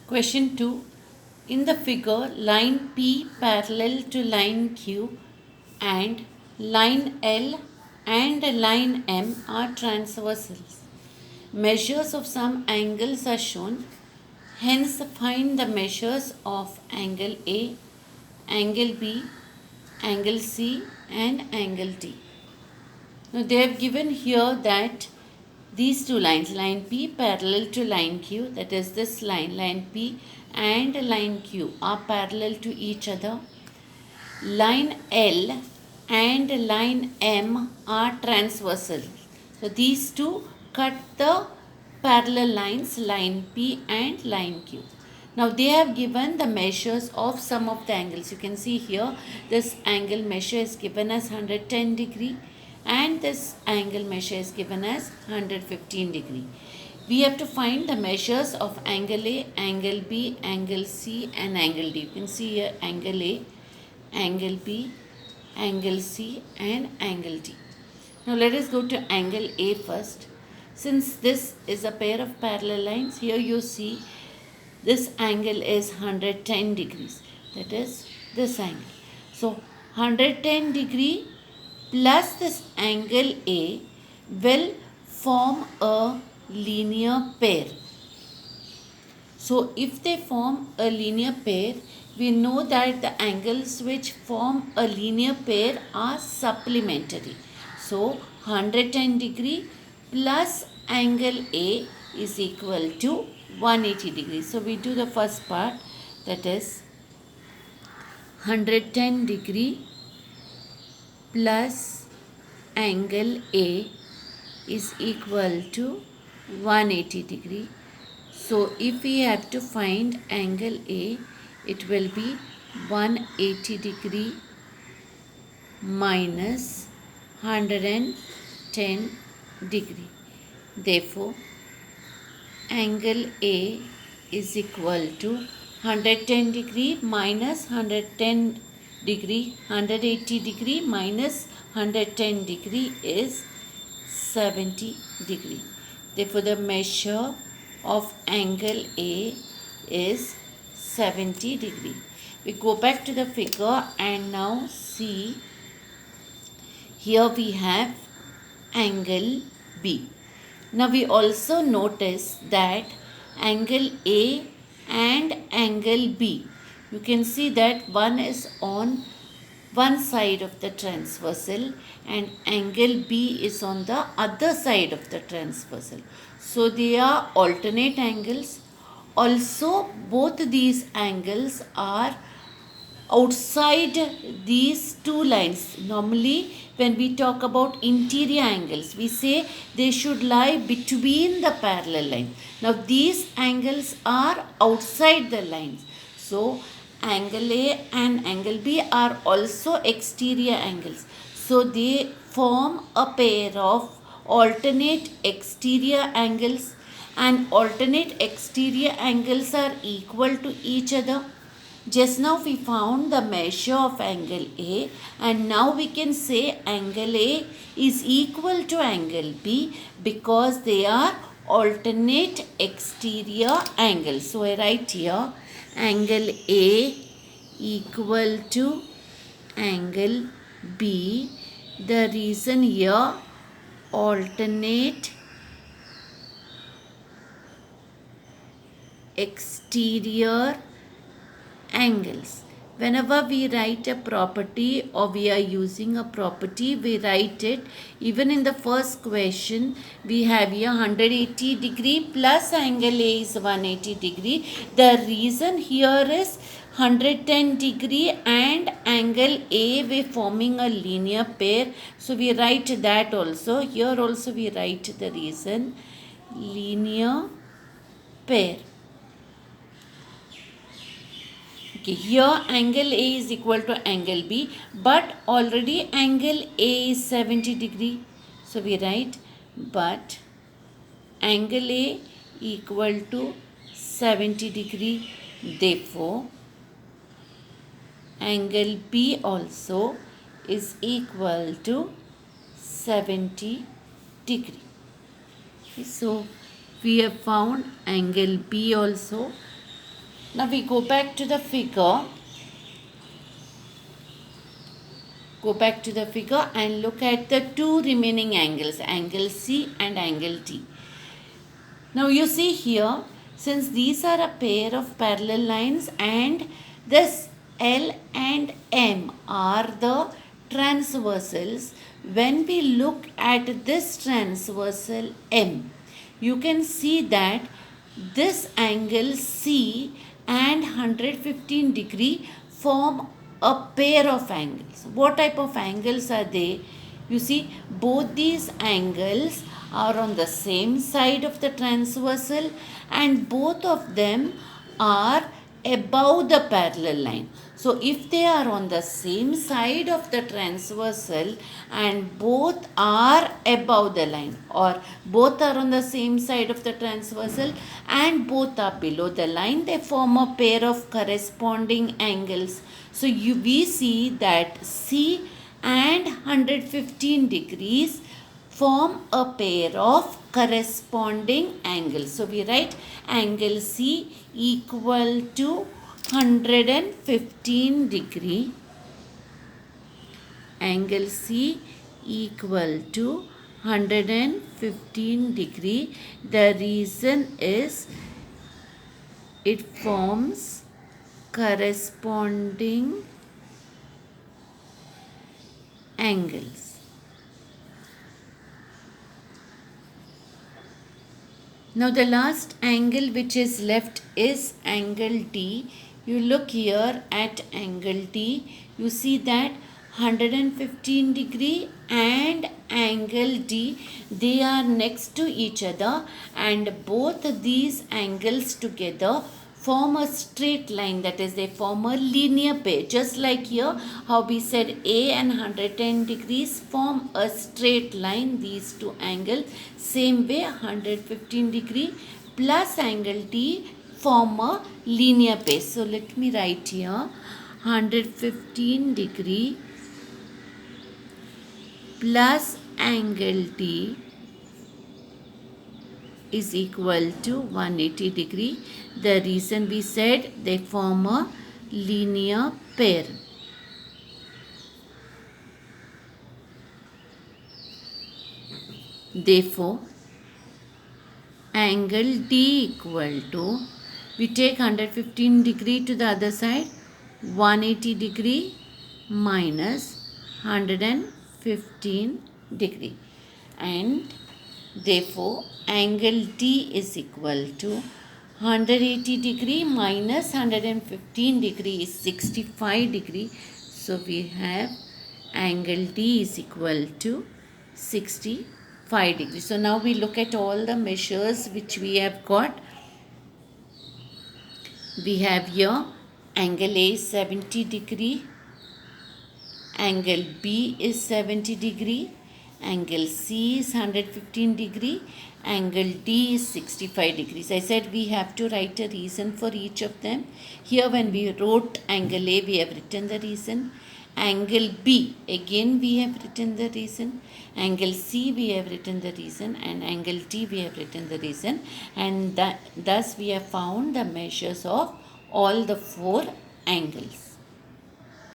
Question 2. In the figure, line P parallel to line Q and line L and line M are transversals. Measures of some angles are shown. Hence, find the measures of angle A, angle B, angle C, and angle D. Now, they have given here that these two lines, line P parallel to line Q, that is this line P and line Q are parallel to each other. Line L and line M are transversal. So these two cut the parallel lines, line P and line Q. Now they have given the measures of some of the angles. You can see here this angle measure is given as 110 degree and this angle measure is given as 115 degree. We have to find the measures of angle A, angle B, angle C and angle D. You can see here angle A, angle B, angle C and angle D. Now let us go to angle A first. Since this is a pair of parallel lines, here you see this angle is 110 degrees. That is this angle. So 110 degree plus this angle A will form a linear pair. So if they form a linear pair, we know that the angles which form a linear pair are supplementary. So 110 degree plus angle A is equal to 180 degrees. So we do the first part, that is 110 degree plus angle A is equal to 180 degree. So if we have to find angle A, it will be 180 degree minus 110 degree. Therefore, angle A is equal to 110 degree minus 110 degree, 180 degree minus 110 degree is 70 degree. Therefore, the measure of angle A is 70 degree. We go back to the figure and now see, here we have angle B. Now we also notice that angle A and angle B, you can see that one is on one side of the transversal and angle B is on the other side of the transversal. So they are alternate angles. Also both these angles are outside these two lines. Normally when we talk about interior angles, we say they should lie between the parallel lines. Now these angles are outside the lines. So angle A and angle B are also exterior angles. So they form a pair of alternate exterior angles, and alternate exterior angles are equal to each other. Just now we found the measure of angle A and now we can say angle A is equal to angle B because they are alternate exterior angles. So I write here angle A equal to angle B. The reason here, alternate exterior angles. Whenever we write a property or we are using a property, we write it. Even in the first question, we have here 180 degree plus angle A is 180 degree. The reason here is 110 degree and angle A we forming a linear pair. So we write that also. Here also we write the reason, linear pair. Okay, here angle A is equal to angle B, but already angle A is 70 degree. So we write, but angle A equal to 70 degree. Therefore, angle B also is equal to 70 degree. Okay, so we have found angle B also. Now we go back to the figure. Go back to the figure and look at the two remaining angles, angle C and angle T. Now you see here, since these are a pair of parallel lines and this L and M are the transversals, when we look at this transversal M, you can see that this angle C and 115 degree form a pair of angles. What type of angles are they? You see, both these angles are on the same side of the transversal and both of them are above the parallel line. So if they are on the same side of the transversal and both are above the line, or both are on the same side of the transversal and both are below the line, they form a pair of corresponding angles. So we see that C and 115 degrees form a pair of corresponding angles. So we write angle C equal to 115 degree. Angle C equal to 115 degree. The reason is it forms corresponding angles. Now the last angle which is left is angle D. You look here at angle D. You see that 115 degree and angle D, they are next to each other and both these angles together form a straight line, that is they form a linear pair. Just like here how we said A and 110 degrees form a straight line, these two angles. Same way 115 degree plus angle D form a linear pair. So let me write here 115 degree plus angle D is equal to 180 degree. The reason we said they form a linear pair. Therefore, angle D equal to, we take 115 degree to the other side, 180 degree minus 115 degree, and therefore angle D is equal to 180 degree minus 115 degree is 65 degree. So we have angle D is equal to 65 degrees. So now we look at all the measures which we have got. We have here angle A is 70 degree, angle B is 70 degree, angle C is 115 degree, angle D is 65 degrees. I said we have to write a reason for each of them. Here when we wrote angle A, we have written the reason. Angle B, again we have written the reason. Angle C, we have written the reason. And angle D, we have written the reason. And thus we have found the measures of all the four angles.